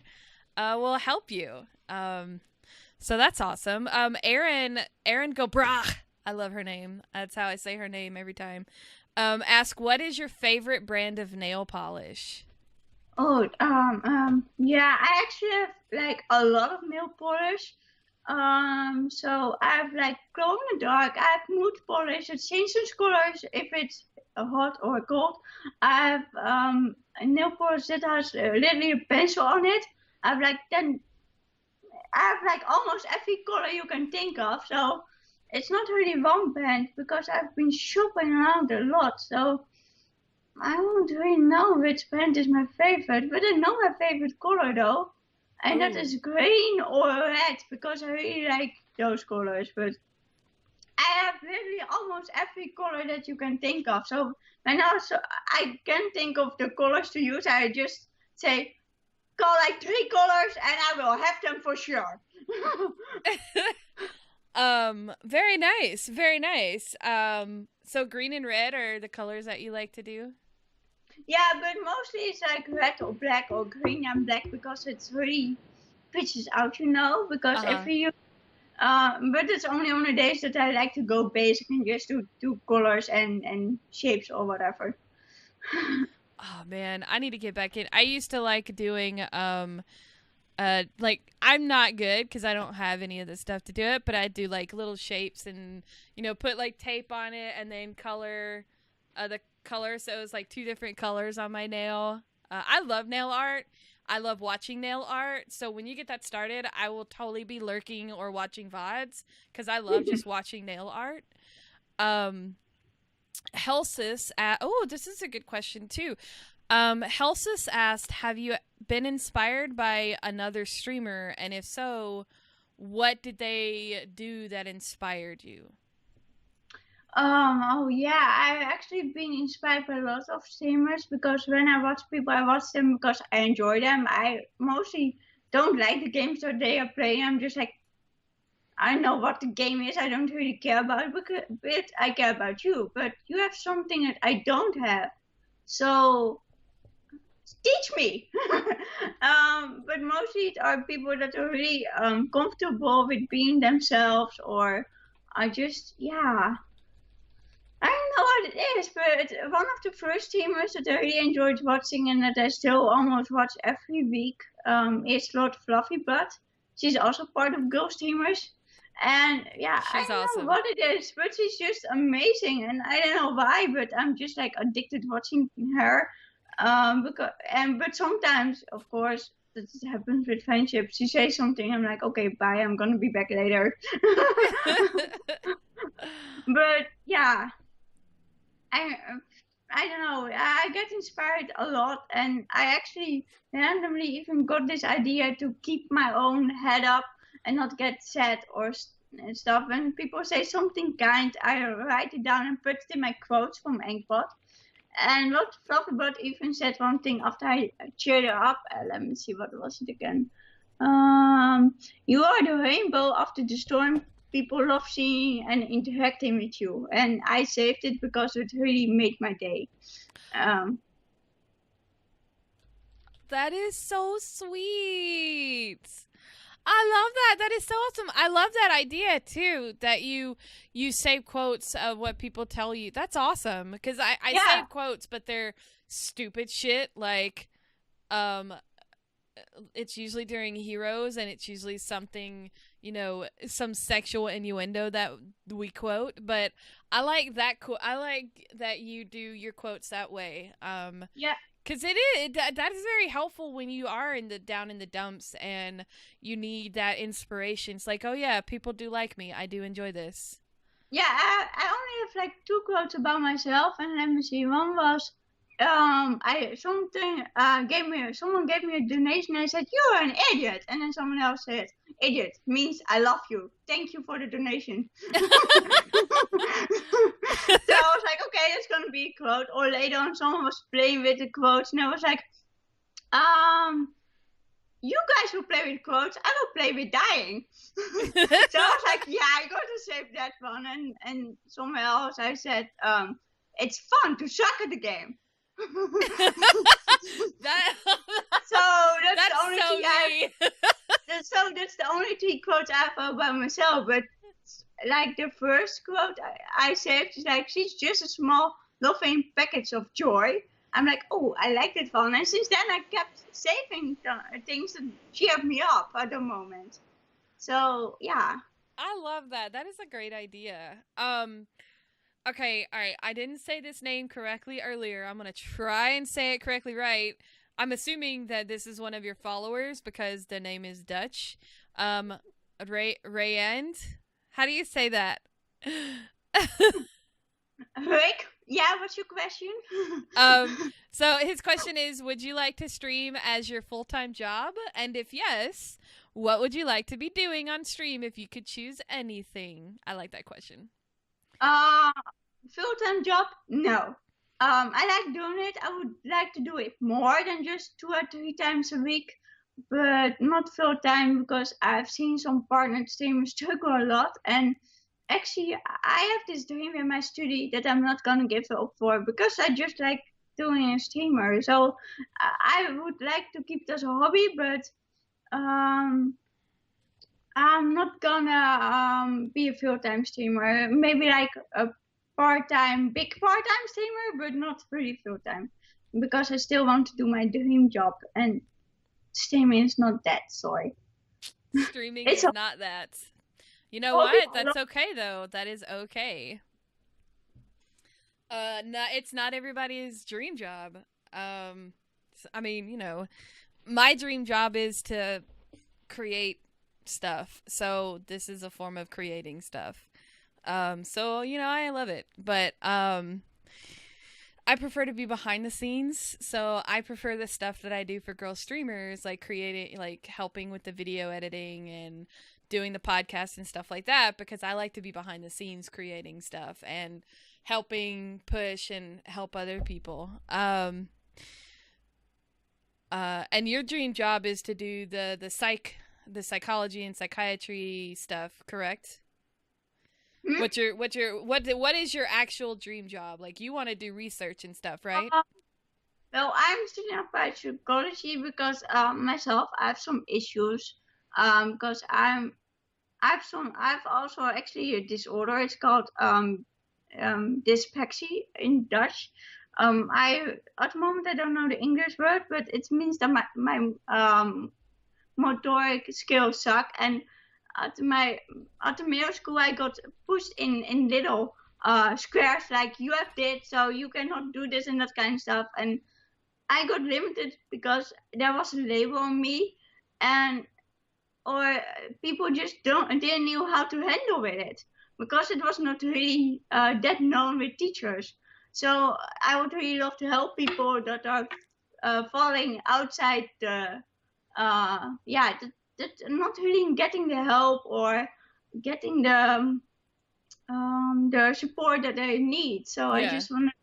will help you. So that's awesome. Erin go brah. I love her name. That's how I say her name every time. Ask, what is your favorite brand of nail polish? Oh, yeah, I actually have like a lot of nail polish. So I have like glow in the dark. I have nude polish. It changes colors if it's hot or cold. I have a nail polish that has literally a pencil on it. I have like 10. I have like almost every color you can think of. So it's not really one brand because I've been shopping around a lot. So I don't really know which brand is my favorite, but I know my favorite color though. And that is green or red because I really like those colors. But I have literally almost every color that you can think of. So when I can think of the colors to use, I just say, call like 3 colors and I will have them for sure. Very nice. Very nice. So green and red are the colors that you like to do? Yeah, but mostly it's like red or black or green and black because it's really pitches out, because if you but it's only on the days that I like to go basic and just do colors and shapes or whatever. Oh man, I need to get back in. I used to like doing like I'm not good because I don't have any of the stuff to do it, but I do like little shapes and put like tape on it and then color the color so it was like 2 different colors on my nail. I love nail art. I love watching nail art. So when you get that started, I will totally be lurking or watching VODs because I love just watching nail art. Helsis, this is a good question too. Helsis asked, have you been inspired by another streamer? And if so, what did they do that inspired you? Oh yeah, I've actually been inspired by a lot of streamers because when I watch people, I watch them because I enjoy them. I mostly don't like the games that they are playing. I'm just like, I know what the game is. I don't really care about it, but I care about you. But you have something that I don't have, so teach me. But mostly it are people that are really comfortable with being themselves, or I just I don't know what it is, but one of the first streamers that I really enjoyed watching and that I still almost watch every week is Lord Fluffy Butt. She's also part of Girlstreamers. And yeah, She's I don't awesome. know what it is, but she's just amazing. And I don't know why, but I'm just like addicted watching her. But sometimes, of course, that happens with friendship. She says something, I'm like, okay, bye, I'm gonna be back later. But yeah, I don't know. I get inspired a lot, and I actually randomly even got this idea to keep my own head up and not get sad or stuff. When people say something kind, I write it down and put it in my quotes from Angeltje. And what Fluffybot even said one thing after I cheered her up. Let me see, what was it again? You are the rainbow after the storm. People love seeing and interacting with you. And I saved it because it really made my day. That is so sweet. I love that. That is so awesome. I love that idea too. That you save quotes of what people tell you. That's awesome. Because I save quotes, but they're stupid shit. Like, it's usually during heroes, and it's usually something, some sexual innuendo that we quote. But I like that. I like that you do your quotes that way. Yeah. Because that is very helpful when you are down in the dumps and you need that inspiration. It's like, oh yeah, people do like me. I do enjoy this. Yeah, I only have like 2 quotes about myself, and let me see. One was, someone gave me a donation, and I said, "You're an idiot," and then someone else said, "Idiot means I love you. Thank you for the donation." So I was like, okay, that's gonna be a quote. Or later on, someone was playing with the quotes, and I was like, you guys will play with quotes, I will play with dying. So I was like, yeah, I got to save that one. And somewhere else I said, it's fun to suck at the game. So that's the only thing so that's the only 3 quotes I have about myself. But like the first quote I saved is like, she's just a small loving package of joy. I'm like, oh, I like that one. And since then I kept saving things that cheer me up at the moment. So yeah. I love that. That is a great idea. Okay, all right. I didn't say this name correctly earlier. I'm gonna try and say it correctly right. I'm assuming that this is one of your followers because the name is Dutch. Rayend. How do you say that? Rick, yeah, what's your question? So his question is, would you like to stream as your full-time job? And if yes, what would you like to be doing on stream if you could choose anything? I like that question. Full-time job? No. I like doing it. I would like to do it more than just 2 or 3 times a week, but not full-time, because I've seen some partner streamers struggle a lot. And actually, I have this dream in my study that I'm not gonna give up for, because I just like doing a streamer. So I would like to keep it as a hobby, but I'm not gonna be a full-time streamer. Maybe like a big part-time streamer, but not really full-time, because I still want to do my dream job, and streaming is not that. Sorry. Streaming is not that. You know what? That's okay though. That is okay. No, it's not everybody's dream job. I mean, my dream job is to create stuff. So this is a form of creating stuff. So I love it. But I prefer to be behind the scenes. So I prefer the stuff that I do for Girlstreamers, like creating, like helping with the video editing and doing the podcast and stuff like that, because I like to be behind the scenes creating stuff and helping push and help other people. And your dream job is to do the psychology and psychiatry stuff, correct? Hmm? What is your actual dream job? Like, you want to do research and stuff, right? Well, I'm studying applied psychology because myself I have some issues. Because I've also actually a disorder. It's called dyspexia in Dutch. At the moment I don't know the English word, but it means that my motoric skills suck. And at the middle school I got pushed in little squares, like, you have this, so you cannot do this and that kind of stuff. And I got limited because there was a label on me, or people just didn't know how to handle with it, because it was not really that known with teachers. So I would really love to help people that are falling outside the, that not really getting the help or getting the support that they need. So I Yeah. just want to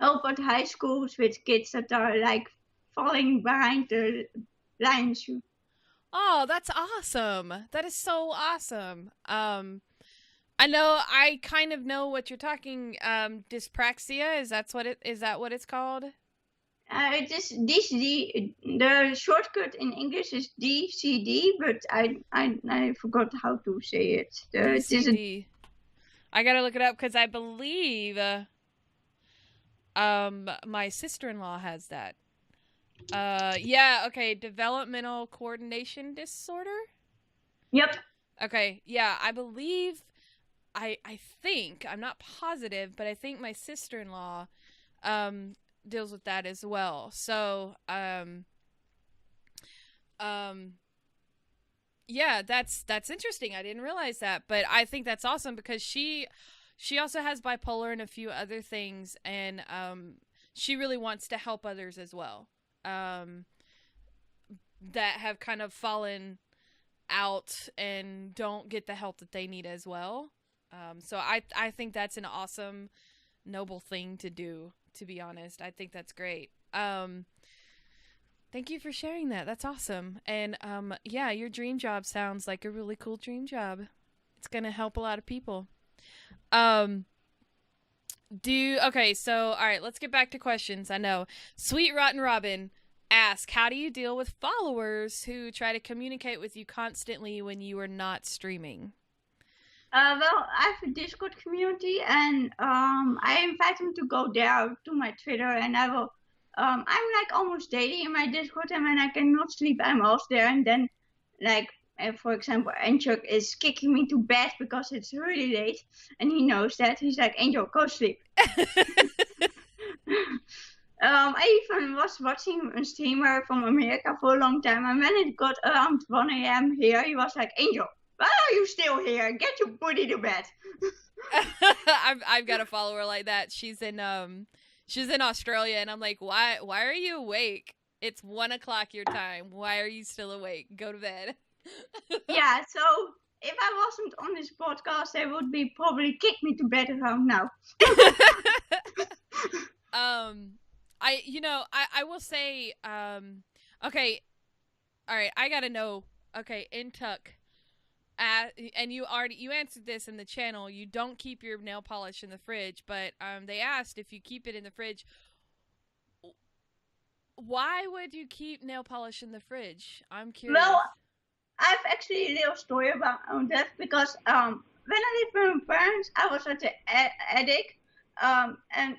help at high schools with kids that are like falling behind the lines. Oh, that's awesome. That is so awesome. I know, I kind of know what you're talking. Dyspraxia, is that what it's called? It is DCD. The shortcut in English is DCD, but I forgot how to say it. It is DCD. I gotta look it up because I believe my sister-in-law has that. Yeah, okay, developmental coordination disorder? Yep. Okay, yeah, I believe, I think, I'm not positive, but I think my sister-in-law deals with that as well. So, yeah, that's interesting. I didn't realize that, but I think that's awesome because she also has bipolar and a few other things, and she really wants to help others as well. That have kind of fallen out and don't get the help that they need as well. So I think that's an awesome, noble thing to do, to be honest. I think that's great. Thank you for sharing that. That's awesome. And yeah, your dream job sounds like a really cool dream job. It's going to help a lot of people. Okay, so all right, let's get back to questions. I know Sweet Rotten Robin ask, how do you deal with followers who try to communicate with you constantly when you are not streaming? Well, I have a Discord community, and I invite them to go there to my Twitter, and I will. I'm like almost daily in my Discord, and when I cannot sleep, I'm also there. And then, like for example, Angeltje is kicking me to bed because it's really late, and he knows that. He's like, Angel, go sleep. I even was watching a streamer from America for a long time, and when it got around 1 a.m. here, he was like, Angel, why are you still here? Get your booty to bed. I've got a follower like that. She's in Australia, and I'm like, why are you awake? It's 1 o'clock your time. Why are you still awake? Go to bed. Yeah, so if I wasn't on this podcast, they would be probably kick me to bed around now. I will say, okay, all right, I gotta know. Okay, in Tuck, and you answered this in the channel. You don't keep your nail polish in the fridge, but they asked if you keep it in the fridge. Why would you keep nail polish in the fridge? I'm curious. Well, I have actually a little story about that because when I lived with my parents, I was at the attic, and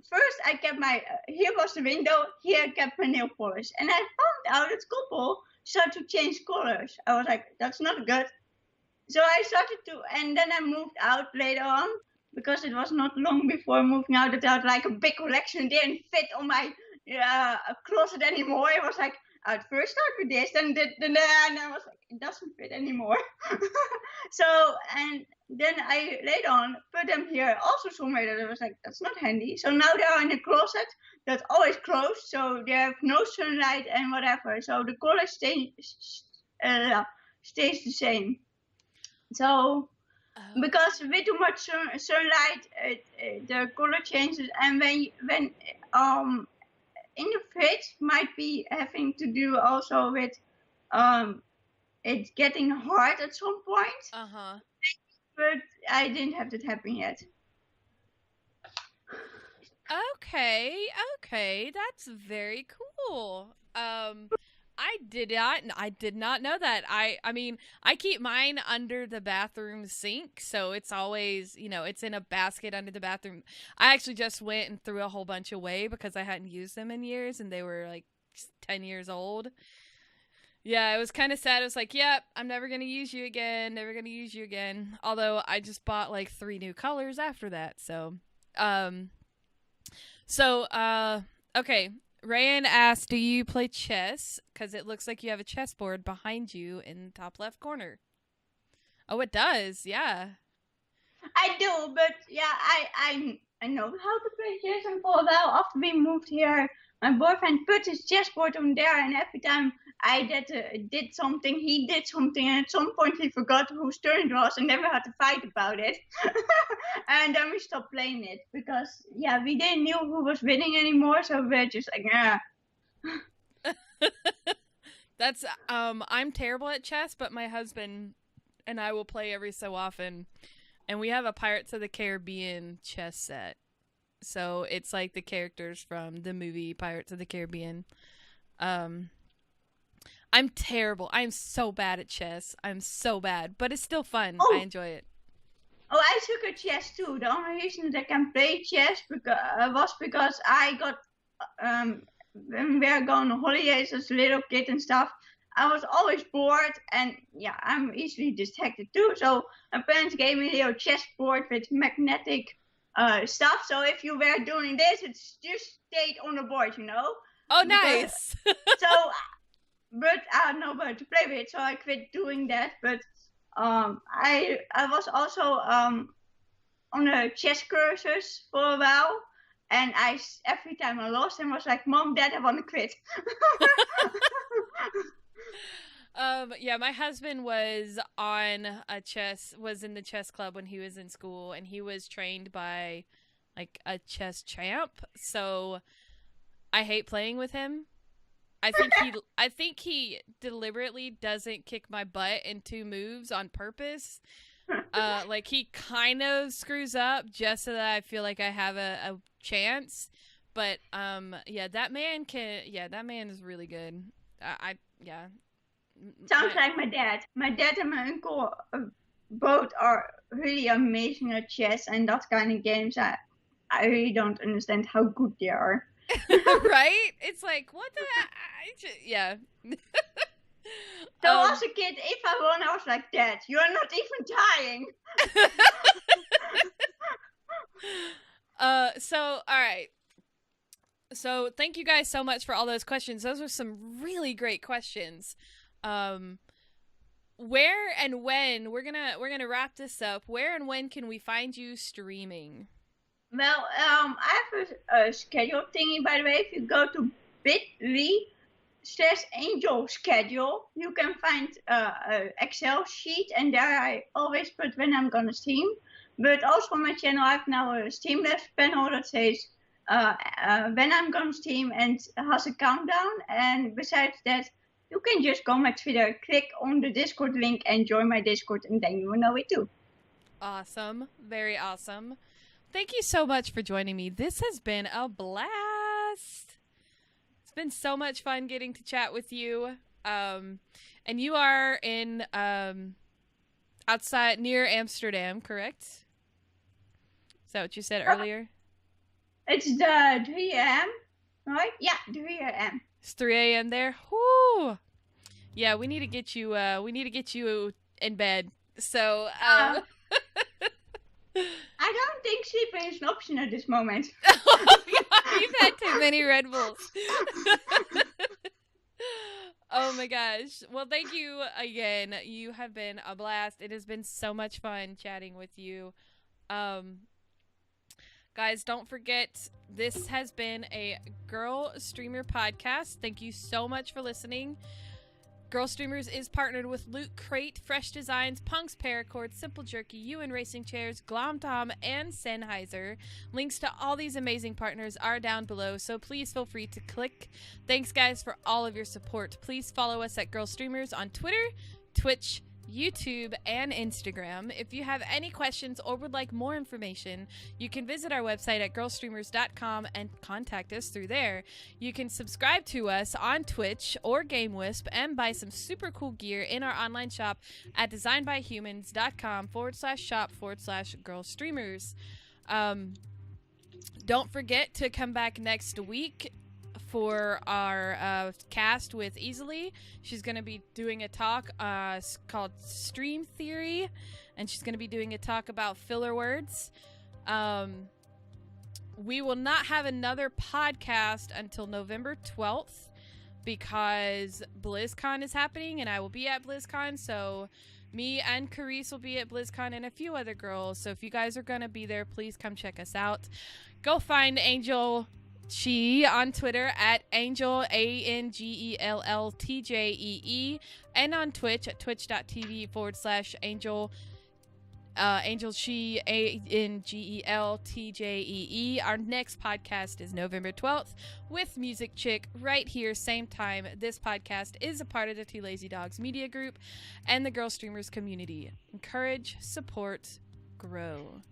first I kept here was the window, here I kept my nail polish, and I found out that couple started to change colors. I was like, that's not good. So I started to, and then I moved out later on because it was not long before moving out that I had like a big collection. It didn't fit on my closet anymore. It was like, I'd first start with this, and I was like, it doesn't fit anymore. So, and then I later on put them here also somewhere that I was like, that's not handy. So now they are in a closet that's always closed, so they have no sunlight and whatever. So the color stays the same. So, because with too much sunlight, the color changes, and when in the fridge might be having to do also with it getting hard at some point. But I didn't have that happen yet. Okay, that's very cool. I did not know that. I mean, I keep mine under the bathroom sink, so it's always, it's in a basket under the bathroom. I actually just went and threw a whole bunch away because I hadn't used them in years, and they were like 10 years old. Yeah, it was kind of sad. It was like, yep, I'm never going to use you again. Never going to use you again. Although I just bought like 3 new colors after that. So, okay. Rayan asked, do you play chess? Because it looks like you have a chessboard behind you in the top left corner. Oh, it does. Yeah. I do, but yeah, I know how to play chess, and for a while after we moved here, my boyfriend put his chessboard on there, and every time I did something, he did something, and at some point he forgot whose turn it was, and then we had to fight about it. And then we stopped playing it because we didn't know who was winning anymore, so we're just like, yeah. That's I'm terrible at chess, but my husband and I will play every so often. And we have a Pirates of the Caribbean chess set. So it's like the characters from the movie Pirates of the Caribbean. I'm terrible. I'm so bad at chess. I'm so bad. But it's still fun. I enjoy it. Oh, I suck at chess too. The only reason that I can play chess was because I got when we were going on holidays as a little kid and stuff, I was always bored, and I'm easily distracted too. So my parents gave me a little chessboard with magnetic stuff. So if you were doing this, it's just stayed on the board, you know. Oh, nice. But I had nobody to play with, so I quit doing that. But I was also on a chess cursus for a while. And every time I lost, I was like, Mom, Dad, I want to quit. My husband was in the chess club when he was in school, and he was trained by like a chess champ. So I hate playing with him. I think he deliberately doesn't kick my butt in 2 moves on purpose. Like he kind of screws up just so that I feel like I have a chance. But that man is really good. Sounds like my dad. My dad and my uncle both are really amazing at chess and that kind of games. I really don't understand how good they are. Right? It's like, what the heck? So as a kid, if I won, I was like, Dad, you're not even trying. So, all right. So, thank you guys so much for all those questions. Those were some really great questions. Where and when we're gonna wrap this up? Where and when can we find you streaming? Well, I have a schedule thingy, by the way. If you go to bit.ly/angel schedule, you can find an Excel sheet, and there I always put when I'm gonna stream. But also on my channel, I have now a Stream Labs panel that says when I'm gonna stream and has a countdown. And besides that, you can just go on my Twitter, click on the Discord link, and join my Discord, and then you will know it too. Awesome, very awesome. Thank you so much for joining me. This has been a blast. It's been so much fun getting to chat with you. And you are in outside near Amsterdam, correct? Is that what you said earlier? It's the 3 a.m., right? Yeah, 3 a.m. It's 3 a.m. there. Whoo! Yeah, we need to get you. In bed. So. I don't think sleeping is an option at this moment. Oh God, you've had too many Red Bulls. Oh my gosh. Well, thank you again. You have been a blast. It has been so much fun chatting with you. Guys, don't forget, this has been a Girl Streamer podcast. Thank you so much for listening. Girlstreamers is partnered with Loot Crate, Fresh Designs, Punks Paracord, Simple Jerky, UN Racing Chairs, Glom Tom, and Sennheiser. Links to all these amazing partners are down below, so please feel free to click. Thanks, guys, for all of your support. Please follow us at Girlstreamers on Twitter, Twitch, YouTube, and Instagram. If you have any questions or would like more information, you can visit our website at girlstreamers.com and contact us through there. You can subscribe to us on Twitch or GameWisp and buy some super cool gear in our online shop at designbyhumans.com/shop/girlstreamers. Don't forget to come back next week for our cast with Easily. She's going to be doing a talk called Stream Theory, and she's going to be doing a talk about filler words. We will not have another podcast until November 12th because BlizzCon is happening, and I will be at BlizzCon, so Me and Carice will be at BlizzCon and a few other girls. So if you guys are going to be there, please come check us out. Go find Angeltje on Twitter at Angel, ANGELLTJEE, and on Twitch at twitch.tv/Angel. Angeltje, ANGELTJEE. Our next podcast is November 12th with Music Chick right here, same time. This podcast is a part of the Two Lazy Dogs Media Group and the Girl Streamers community. Encourage, support, grow.